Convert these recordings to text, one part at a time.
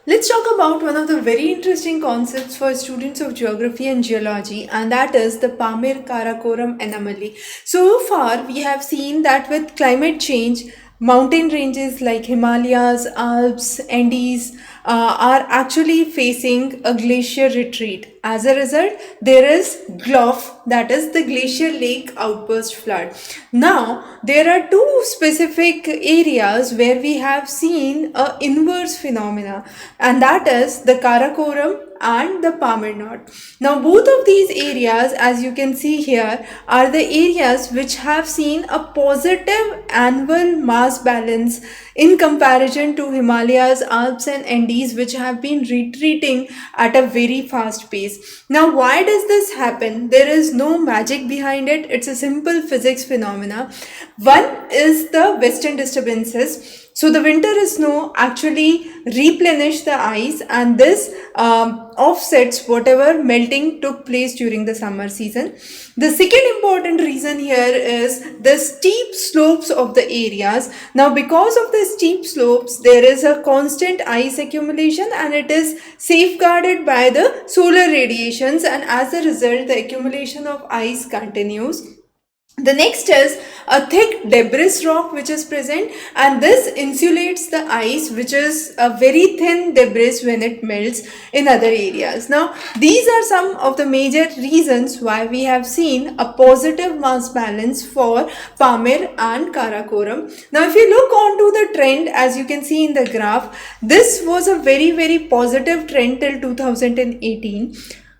Let's talk about one of the very interesting concepts for students of geography and geology, and that is the Pamir Karakoram anomaly. So far, we have seen that with climate change, mountain ranges like Himalayas, Alps, Andes are actually facing a glacier retreat. As a result, there is GLOF, that is the Glacier Lake Outburst Flood. Now, there are two specific areas where we have seen a inverse phenomena, and that is the Karakoram and the Pamir Knot. Now, both of these areas, as you can see here, are the areas which have seen a positive annual mass balance in comparison to Himalayas, Alps, and Andes, which have been retreating at a very fast pace. Now, why does this happen? There is no magic behind it, it's a simple physics phenomena. One is the western disturbances. So the winter snow actually replenish the ice, and this offsets whatever melting took place during the summer season. The second important reason here is the steep slopes of the areas. Now, because of the steep slopes, there is a constant ice accumulation and it is safeguarded by the solar radiations, and as a result, the accumulation of ice continues. The next is a thick debris rock which is present, and this insulates the ice, which is a very thin debris when it melts in other areas. Now, these are some of the major reasons why we have seen a positive mass balance for Pamir and Karakoram. Now, if you look onto the trend, as you can see in the graph, this was a very positive trend till 2018.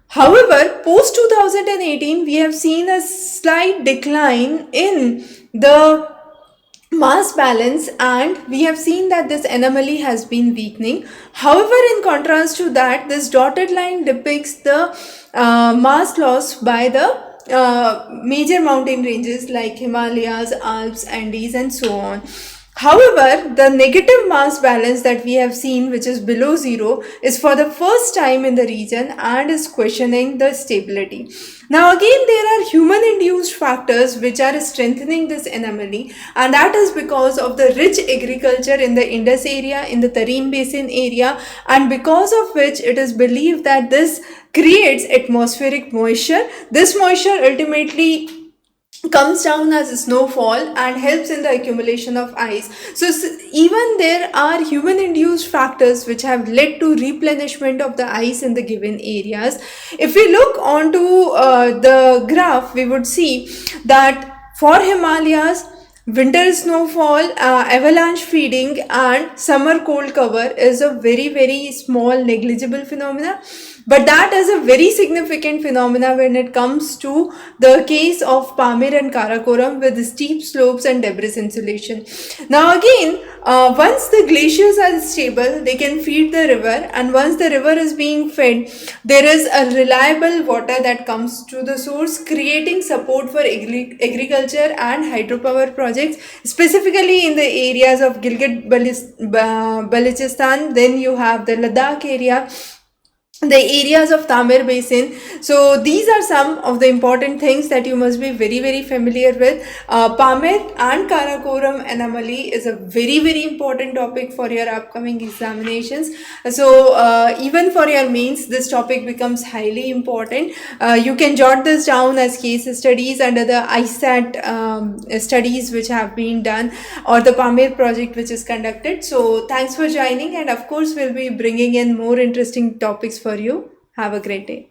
However, post 2018, we have seen a slight decline in the mass balance, and we have seen that this anomaly has been weakening. However, in contrast to that, this dotted line depicts the mass loss by the major mountain ranges like Himalayas, Alps, Andes, and so on. However, the negative mass balance that we have seen, which is below zero, is for the first time in the region and is questioning the stability. Now, again, there are human induced factors which are strengthening this anomaly, and that is because of the rich agriculture in the Indus area, in the Tarim Basin area, and because of which it is believed that this creates atmospheric moisture. This moisture ultimately comes down as snowfall and helps in the accumulation of ice. So even there are human induced factors which have led to replenishment of the ice in the given areas. If we look onto the graph, we would see that for Himalayas, winter snowfall, avalanche feeding, and summer cold cover is a very small negligible phenomena, but that is a very significant phenomena when it comes to the case of Pamir and Karakoram with steep slopes and debris insulation. Now again, once the glaciers are stable, they can feed the river, and once the river is being fed, there is a reliable water that comes to the source, creating support for agriculture and hydropower projects, specifically in the areas of Balochistan. Then you have the Ladakh area, the areas of Tamir Basin. So these are some of the important things that you must be very familiar with. Pamir and Karakoram anomaly is a very important topic for your upcoming examinations. So even for your mains, this topic becomes highly important. You can jot this down as case studies under the ISAT studies which have been done, or the Pamir project which is conducted. So thanks for joining, and of course we'll be bringing in more interesting topics for you. Have a great day.